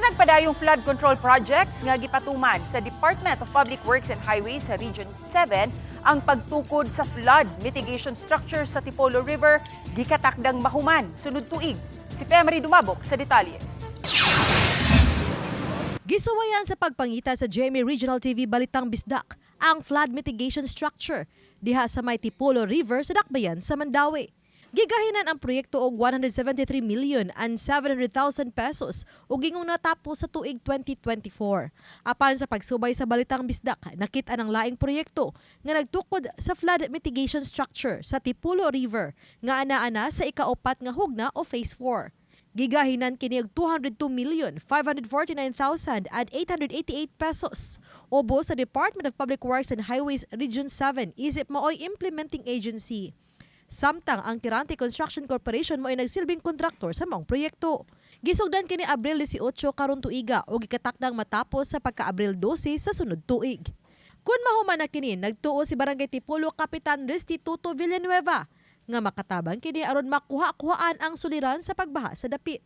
nagpadayong flood control projects nga gipatuman sa Department of Public Works and Highways sa Region 7 ang pagtukod sa flood mitigation structure sa Tipolo River, gikatakdang mahuman sunod tuig. Si Femari Dumabok sa detalye. Gisuwayan sa pagpangita sa GMA Regional TV Balitang Bisdak ang flood mitigation structure diha sa may Tipolo River sa Dakbayan sa Mandaue. Gigahinan ang proyekto og 173,700,000 pesos ug gingong natapos sa tuig 2024. Apan sa pagsubay sa Balitang Bisdak, nakita ang laing proyekto nga nagtukod sa flood mitigation structure sa Tipolo River nga ana-ana sa ika-4 nga hugna o Phase 4. Gigahinan kini og 202,549,888 pesos. Obo sa Department of Public Works and Highways Region 7 isip maoy implementing agency. Samtang ang Tirante Construction Corporation mo ay nagsilbing kontraktor sa maong proyekto. Gisugdan kini Abril 18 karon tuiga o gikatakdang matapos sa pagka-Abril 12 sa sunod tuig. Kun mahuman na kini, nagtuo si Barangay Tipolo Kapitan Restituto Villanueva nga makatabang kini aron makuha-kuhaan ang suliran sa pagbaha sa dapit.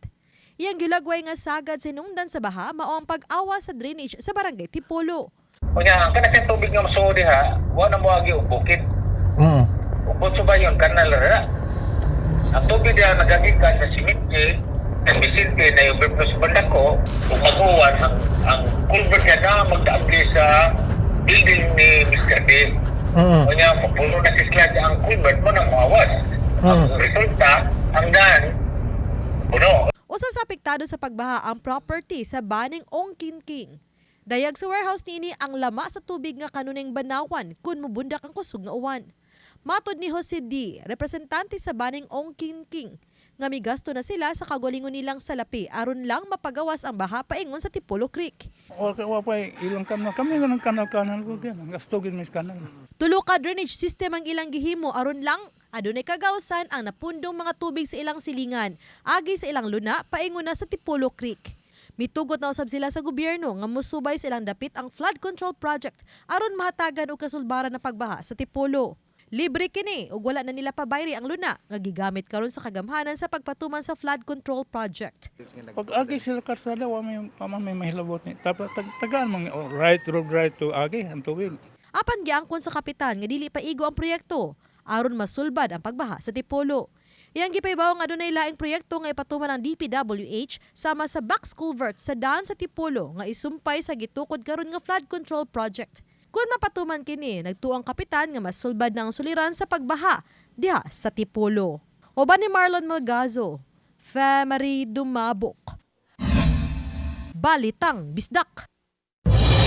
Iyang gilagway nga sagad sinungdan sa baha mao ang pag-awa sa drainage sa Barangay Tipolo. Kunya, kanang tubig nga maso diha, wa na mo agi og bukid. Ubod sa bayon kanal ra. Ang tubig diha nagagikan sa simente, ang Vicente na yung Berpnos Bandako, kung mag-uwan ang culvert niya na magdaabli sa building ni Mr. D. Kunya, mapuno na sisla ang culvert mo nang mawas. Ang resulta, hanggang puno. Usa sa apektado sa pagbaha ang property sa Baning Ongkinking. Dayag sa warehouse niini ang lama sa tubig nga kanuning banawan kun mubundak ang kusog nga uwan. Matod ni Jose D., representante sa Baning Ongkinking, nga migasto na sila sa kagalingon nilang salapi aron lang mapagawas ang baha paingon sa Tipolo Creek. Ilang kanal kami nga ng kanal-kanal ko gan gastogin mis kanal. Tulo ka drainage system ang ilang gihimo aron lang adunay kagawsan ang napundong mga tubig sa ilang silingan agi sa ilang luna paingon na sa Tipolo Creek. Mitugot na usab sila sa gobyerno nga musubay silang dapit ang flood control project aron mahatagan og kasulbaran na pagbaha sa Tipolo. Libre kini ug wala na nila pabayri ang luna nga gigamit karon sa kagamhanan sa pagpatuman sa flood control project. Pag agi sila karsada wa may mahilabot ni. Tagaan mga right road right to agi ang tubig. Apan giangkon sa kapitan nga dili pa igo ang proyekto aron masulbad ang pagbaha sa Tipolo. Iyang gipaybaw nga adunay laing proyekto nga ipatuman ng DPWH sama sa box culvert sa daan sa Tipolo nga isumpay sa gitukod karon nga flood control project. Kung mapatuman kini, nagtuang kapitan nga masulbad ng suliran sa pagbaha diha sa Tipolo. Oba ni Marlon Malgazo, Femari Dumabok. Balitang Bisdak.